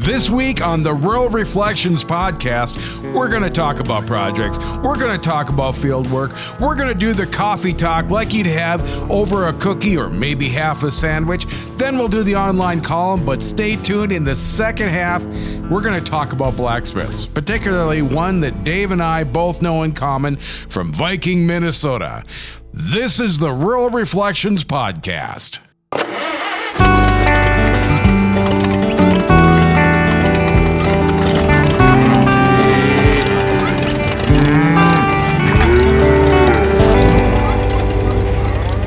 This week on the Rural Reflections podcast, we're going to talk about projects. We're going to talk about field work. We're going to do the coffee talk like you'd have over a cookie or maybe half a sandwich. Then we'll do the online column, but stay tuned. In the second half, we're going to talk about blacksmiths, particularly one that Dave and I both know in common from Viking, Minnesota. This is the Rural Reflections podcast.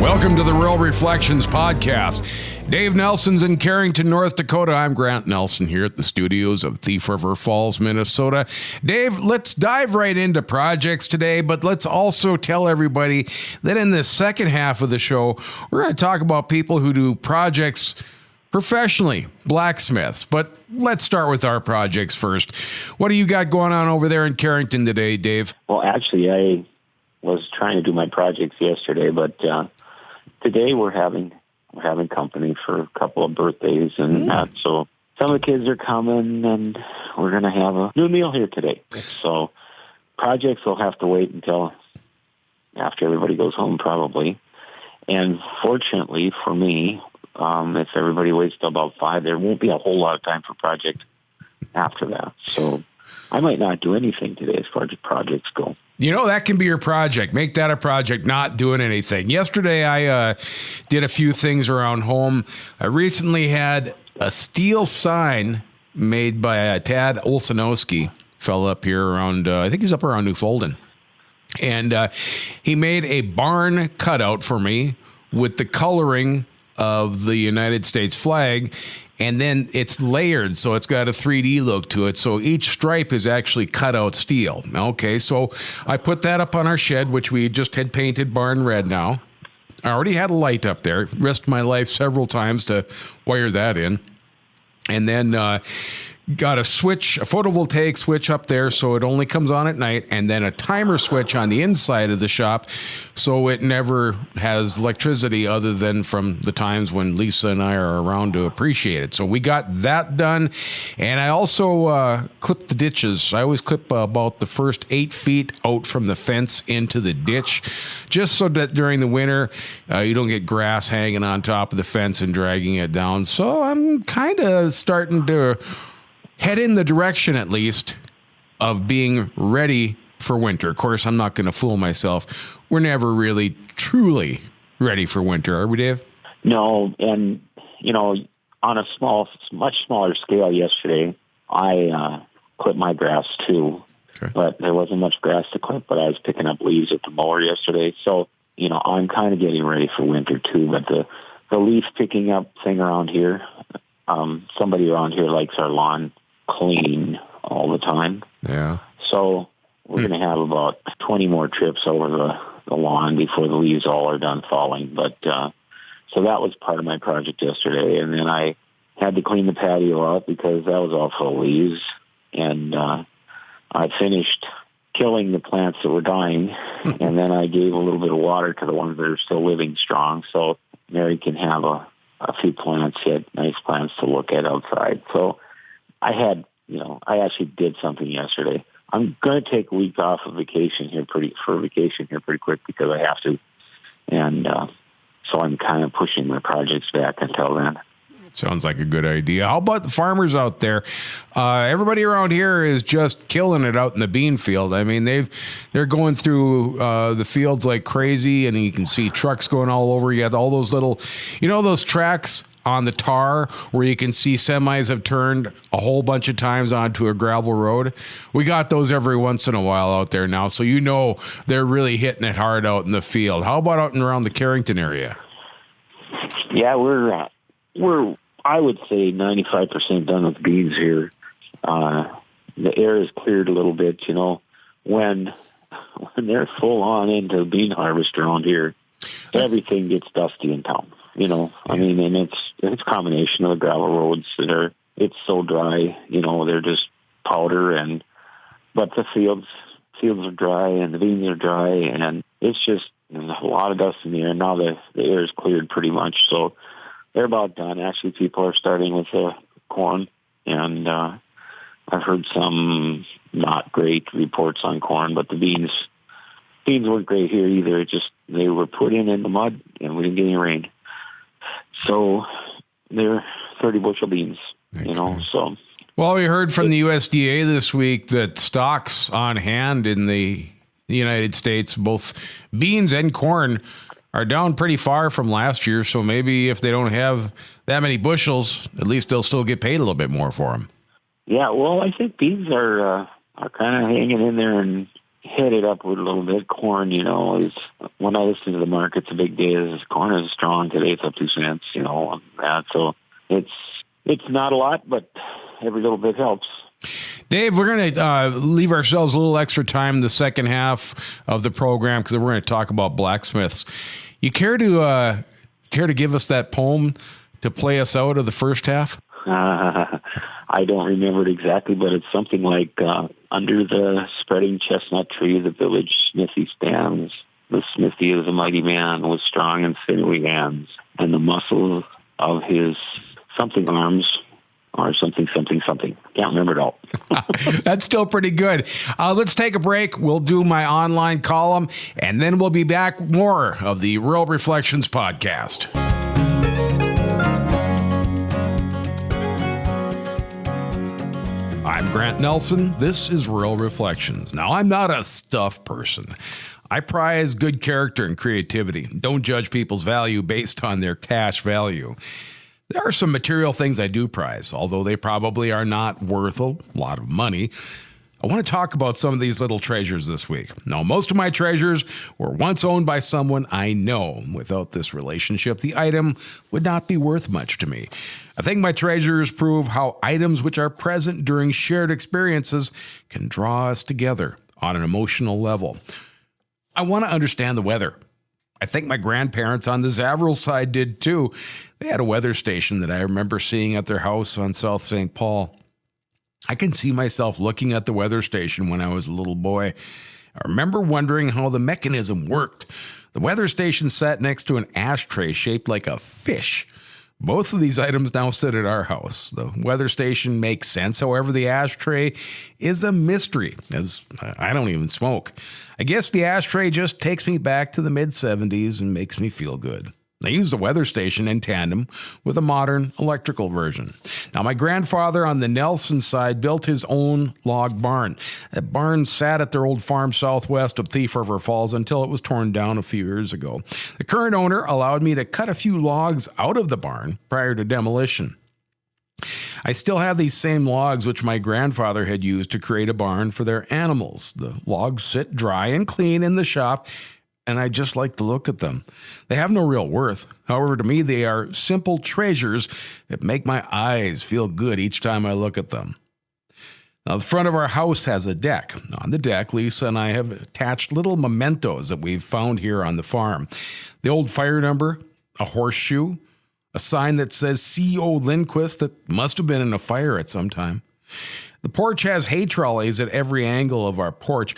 Welcome to the Rural Reflections podcast. Dave Nelson's in Carrington, North Dakota. I'm Grant Nelson here at the studios of Thief River Falls, Minnesota. Dave, let's dive right into projects today, but let's also tell everybody that in the second half of the show, we're going to talk about people who do projects professionally, blacksmiths. But let's start with our projects first. What do you got going on over there in Carrington today, Dave? Well, actually, I was trying to do my projects yesterday, but today we're having company for a couple of birthdays and that. So some of the kids are coming, and we're going to have a new meal here today. So projects will have to wait until after everybody goes home, probably. And fortunately for me, if everybody waits till about 5, there won't be a whole lot of time for project after that. So I might not do anything today as far as projects go. You know, that can be your project. Make that a project, not doing anything. Yesterday, I did a few things around home. I recently had a steel sign made by Tad Olsenowski, fella up here around, I think he's up around Newfoundland. And he made a barn cutout for me with the coloring of the United States flag, and then it's layered, so it's got a 3D look to it. So each stripe is actually cut out steel. Okay, so I put that up on our shed, which we just had painted barn red now. I already had a light up there. Risked my life several times to wire that in. And then got a switch, a photovoltaic switch up there, so it only comes on at night, and then a timer switch on the inside of the shop, so it never has electricity other than from the times when Lisa and I are around to appreciate it. So we got that done, and I also clipped the ditches. I always clip about the first 8 feet out from the fence into the ditch, just so that during the winter you don't get grass hanging on top of the fence and dragging it down. So I'm kind of starting to head in the direction, at least, of being ready for winter. Of course, I'm not going to fool myself. We're never really, truly ready for winter, are we, Dave? No, and, you know, on a much smaller scale yesterday, I clipped my grass, too. Okay. But there wasn't much grass to clip, but I was picking up leaves at the mower yesterday. So, you know, I'm kind of getting ready for winter, too. But the leaf picking up thing around here, somebody around here likes our lawn clean all the time. Yeah. So we're going to have about 20 more trips over the lawn before the leaves all are done falling. But so that was part of my project yesterday. And then I had to clean the patio up because that was all full of leaves. And I finished killing the plants that were dying. And then I gave a little bit of water to the ones that are still living strong, so Mary can have a few plants, yet nice plants to look at outside. So I actually did something yesterday. I'm going to take a week off of vacation here pretty quick because I have to. And so I'm kind of pushing my projects back until then. Sounds like a good idea. How about the farmers out there? Everybody around here is just killing it out in the bean field. I mean, they're going through the fields like crazy, and you can see trucks going all over. You got all those little, those tracks on the tar where you can see semis have turned a whole bunch of times onto a gravel road. We got those every once in a while out there now, so they're really hitting it hard out in the field. How about out and around the Carrington area? Yeah, we're I would say 95% done with beans here. The air is cleared a little bit, when they're full on into bean harvest around here, everything gets dusty in town. I mean, and it's a combination of the gravel roads it's so dry, they're just powder, but the fields are dry and the beans are dry, and it's just a lot of dust in the air. Now the air is cleared pretty much, so they're about done. Actually, people are starting with the corn And I've heard some not great reports on corn, but the beans weren't great here either. It just, they were put in the mud, and we didn't get any rain. So they're 30 bushel beans, so. Well, we heard from the USDA this week that stocks on hand in the United States, both beans and corn, are down pretty far from last year. So maybe if they don't have that many bushels, at least they'll still get paid a little bit more for them. Yeah, well, I think beans are kind of hanging in there and headed upward a little bit. Corn, is, when I listen to the markets, a big day is corn is strong today. It's up 2 cents, on that. So it's not a lot, but every little bit helps. Dave, we're going to leave ourselves a little extra time in the second half of the program because we're going to talk about blacksmiths. You care to give us that poem to play us out of the first half? I don't remember it exactly, but it's something like, under the spreading chestnut tree, the village smithy stands. The smithy is a mighty man with strong and sinewy hands, and the muscles of his something arms or something. Can't remember it all. That's still pretty good. Let's take a break. We'll do my online column, and then we'll be back more of the Rural Reflections podcast. I'm Grant Nelson. This is Rural Reflections. Now, I'm not a stuff person. I prize good character and creativity. Don't judge people's value based on their cash value. There are some material things I do prize, although they probably are not worth a lot of money. I want to talk about some of these little treasures this week. Now, most of my treasures were once owned by someone I know. Without this relationship, the item would not be worth much to me. I think my treasures prove how items which are present during shared experiences can draw us together on an emotional level. I want to understand the weather. I think my grandparents on the Zavril side did too. They had a weather station that I remember seeing at their house on South St. Paul. I can see myself looking at the weather station when I was a little boy. I remember wondering how the mechanism worked. The weather station sat next to an ashtray shaped like a fish. Both of these items now sit at our house. The weather station makes sense. However, the ashtray is a mystery, as I don't even smoke. I guess the ashtray just takes me back to the mid-'70s and makes me feel good. I use the weather station in tandem with a modern electrical version. Now, my grandfather on the Nelson side built his own log barn. That barn sat at their old farm southwest of Thief River Falls until it was torn down a few years ago. The current owner allowed me to cut a few logs out of the barn prior to demolition. I still have these same logs which my grandfather had used to create a barn for their animals. The logs sit dry and clean in the shop, and I just like to look at them. They have no real worth. However, to me, they are simple treasures that make my eyes feel good each time I look at them. Now, the front of our house has a deck. On the deck, Lisa and I have attached little mementos that we've found here on the farm. The old fire number, a horseshoe, a sign that says C.O. Lindquist that must have been in a fire at some time. The porch has hay trolleys at every angle of our porch.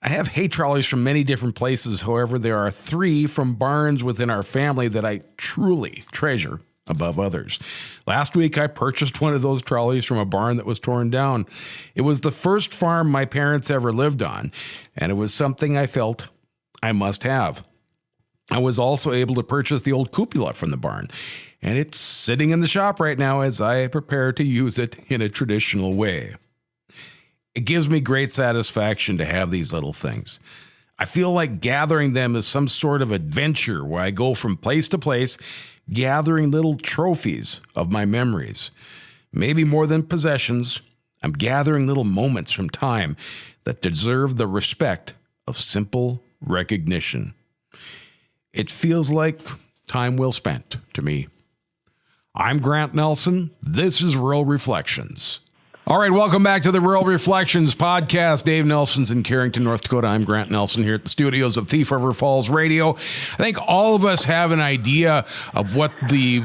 I have hay trolleys from many different places. However, there are 3 from barns within our family that I truly treasure above others. Last week, I purchased one of those trolleys from a barn that was torn down. It was the first farm my parents ever lived on, and it was something I felt I must have. I was also able to purchase the old cupola from the barn, and it's sitting in the shop right now as I prepare to use it in a traditional way. It gives me great satisfaction to have these little things. I feel like gathering them is some sort of adventure where I go from place to place, gathering little trophies of my memories. Maybe more than possessions, I'm gathering little moments from time that deserve the respect of simple recognition. It feels like time well spent to me. I'm Grant Nelson. This is Rural Reflections. All right, welcome back to the Rural Reflections podcast. Dave Nelson's in Carrington, North Dakota. I'm Grant Nelson here at the studios of Thief River Falls Radio. I think all of us have an idea of what the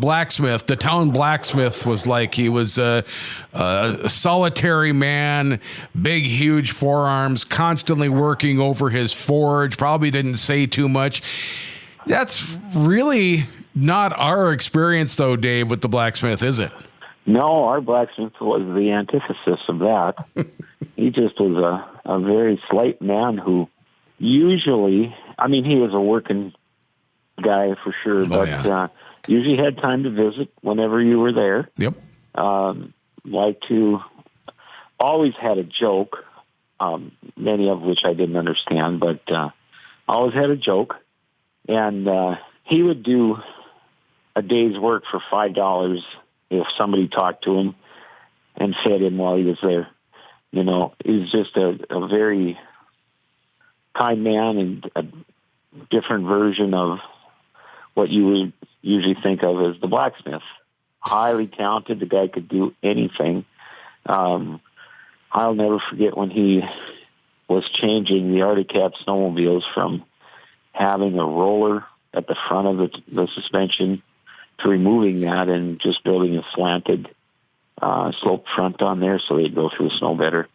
blacksmith, the town blacksmith, was like. He was a solitary man, big, huge forearms, constantly working over his forge, probably didn't say too much. That's really not our experience, though, Dave, with the blacksmith, is it? No, our blacksmith was the antithesis of that. He just was a very slight man who usually, I mean, he was a working guy for sure, but usually had time to visit whenever you were there. Yep. Always had a joke, many of which I didn't understand, but always had a joke. And he would do a day's work for $5 if somebody talked to him and fed him while he was there. You know, he was just a very kind man and a different version of what you would usually think of as the blacksmith. Highly talented. The guy could do anything. I'll never forget when he was changing the Arctic Cat snowmobiles from having a roller at the front of the suspension to removing that and just building a slanted slope front on there so they'd go through the snow better.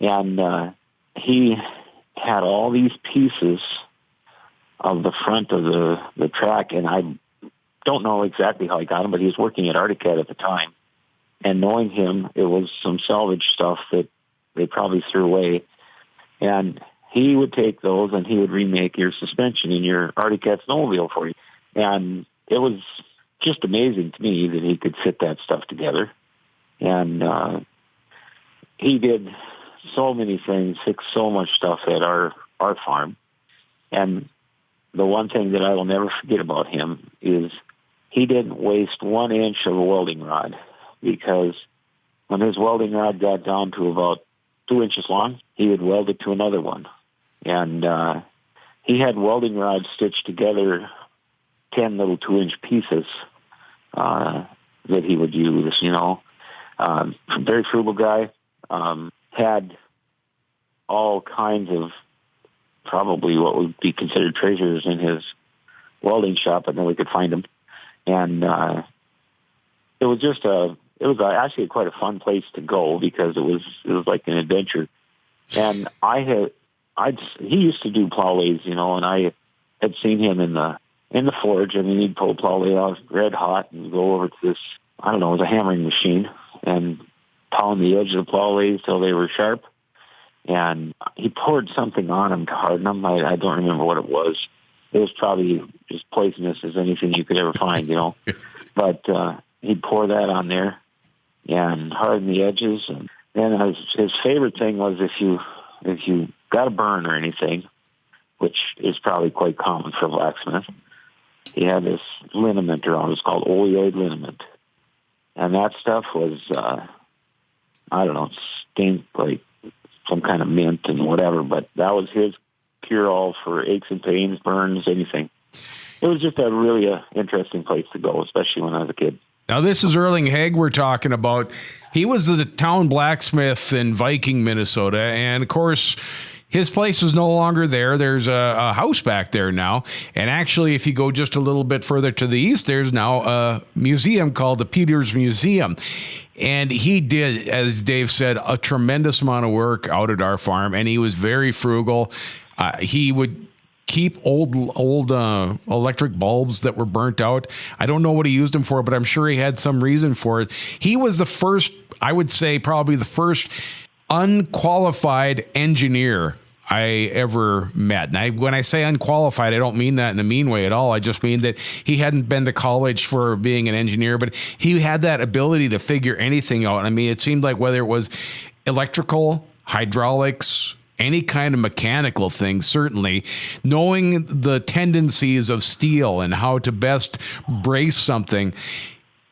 And he had all these pieces of the front of the track, and I don't know exactly how he got them, but he was working at Arctic Cat at the time. And knowing him, it was some salvage stuff that they probably threw away. And he would take those and he would remake your suspension in your Arctic Cat snowmobile for you. And it was just amazing to me that he could fit that stuff together. And he did so many things, fixed so much stuff at our farm. And the one thing that I will never forget about him is he didn't waste 1 inch of a welding rod, because when his welding rod got down to about 2 inches long, he would weld it to another one. And he had welding rods stitched together, 10 little 2-inch pieces that he would use, you know. Very frugal guy. Had all kinds of probably what would be considered treasures in his welding shop, but no we could find them. And it was just actually quite a fun place to go, because it was like an adventure. And he used to do plow lathes, you know, and I had seen him in the forge. I mean, he'd pull plow lathe off red hot and go over to this, I don't know, it was a hammering machine, and pound the edge of the plow lathes till they were sharp. And he poured something on them to harden them. I don't remember what it was. It was probably as poisonous as anything you could ever find, you know. But he'd pour that on there and harden the edges. And then his favorite thing was if you got a burn or anything, which is probably quite common for a blacksmith, he had this liniment around. It's called oleoid liniment. And that stuff was, I don't know, stained like some kind of mint and whatever, but that was his cure-all for aches and pains, burns, anything. It was just a really interesting place to go, especially when I was a kid. Now, this is Erling Haig we're talking about. He was the town blacksmith in Viking, Minnesota, and, of course, his place is no longer there. There's a house back there now, and actually, if you go just a little bit further to the east, there's now a museum called the Peters Museum. And he did, as Dave said, a tremendous amount of work out at our farm, and he was very frugal. He would keep old electric bulbs that were burnt out. I don't know what he used them for, but I'm sure he had some reason for it. He was the first, I would say probably the first unqualified engineer I ever met. And when I say unqualified, I don't mean that in a mean way at all. I just mean that he hadn't been to college for being an engineer, but he had that ability to figure anything out. I mean, it seemed like whether it was electrical, hydraulics, any kind of mechanical thing, certainly, knowing the tendencies of steel and how to best brace something,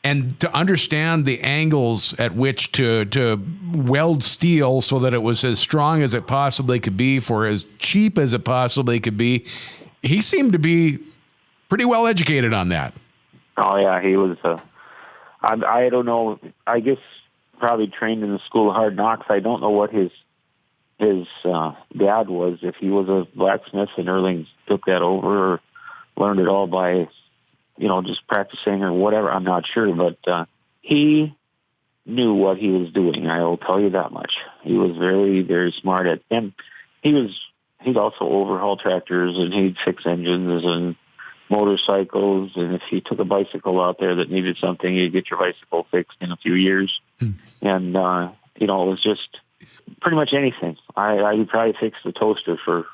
and to understand the angles at which to weld steel so that it was as strong as it possibly could be for as cheap as it possibly could be. He seemed to be pretty well educated on that. Oh, yeah, he was, I don't know, I guess probably trained in the School of Hard Knocks. I don't know what his dad was, if he was a blacksmith and Erling took that over or learned it all by, you know, just practicing or whatever. I'm not sure, but he knew what he was doing. I will tell you that much. He was very, very smart at, and he'd also overhaul tractors and he'd fix engines and motorcycles, and if you took a bicycle out there that needed something, you'd get your bicycle fixed in a few years. And, it was just pretty much anything. I would probably fix the toaster for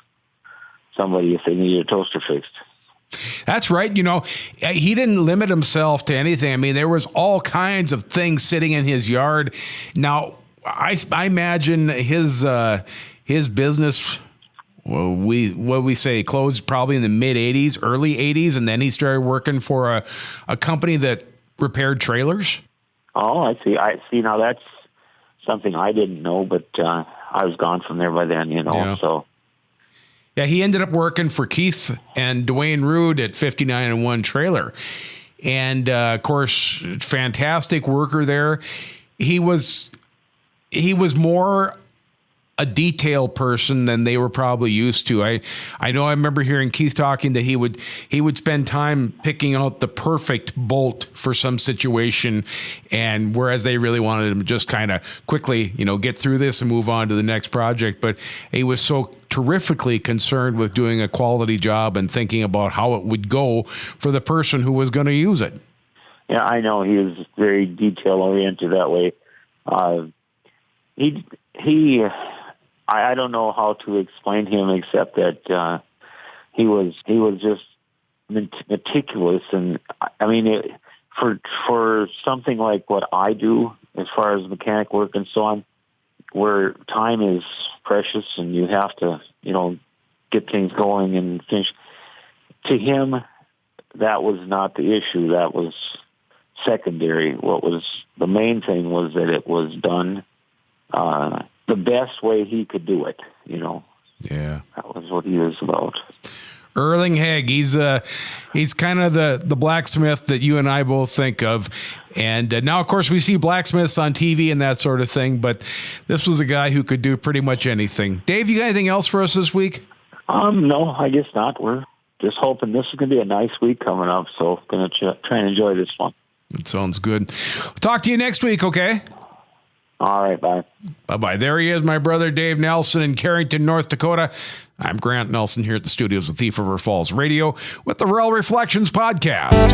somebody if they needed a toaster fixed. That's right. He didn't limit himself to anything. I mean, there was all kinds of things sitting in his yard. Now, I imagine his business, we say closed probably in the mid 80s, early 80s, and then he started working for a company that repaired trailers. Oh, I see. Now that's something I didn't know, but I was gone from there by then, Yeah. So. Yeah, he ended up working for Keith and Dwayne Rood at 59 and 1 Trailer. And, of course, fantastic worker there. He was more a detail person than they were probably used to. I know I remember hearing Keith talking that he would spend time picking out the perfect bolt for some situation, and whereas they really wanted him to just kind of quickly, get through this and move on to the next project. But he was so terrifically concerned with doing a quality job and thinking about how it would go for the person who was going to use it. Yeah, I know he was very detail oriented that way. I don't know how to explain him except that he was just meticulous, and I mean, for something like what I do as far as mechanic work and so on, where time is precious and you have to get things going and finish. To him, that was not the issue. That was secondary. What was the main thing was that it was done the best way he could do it, Yeah. That was what he was about. Erling Hegg, he's kind of the blacksmith that you and I both think of. And now, of course, we see blacksmiths on TV and that sort of thing, but this was a guy who could do pretty much anything. Dave, you got anything else for us this week? No, I guess not. We're just hoping this is going to be a nice week coming up, so going to try and enjoy this one. That sounds good. We'll talk to you next week, okay? All right, bye. Bye-bye. There he is, my brother Dave Nelson in Carrington, North Dakota. I'm Grant Nelson here at the studios of Thief River Falls Radio with the Rural Reflections Podcast.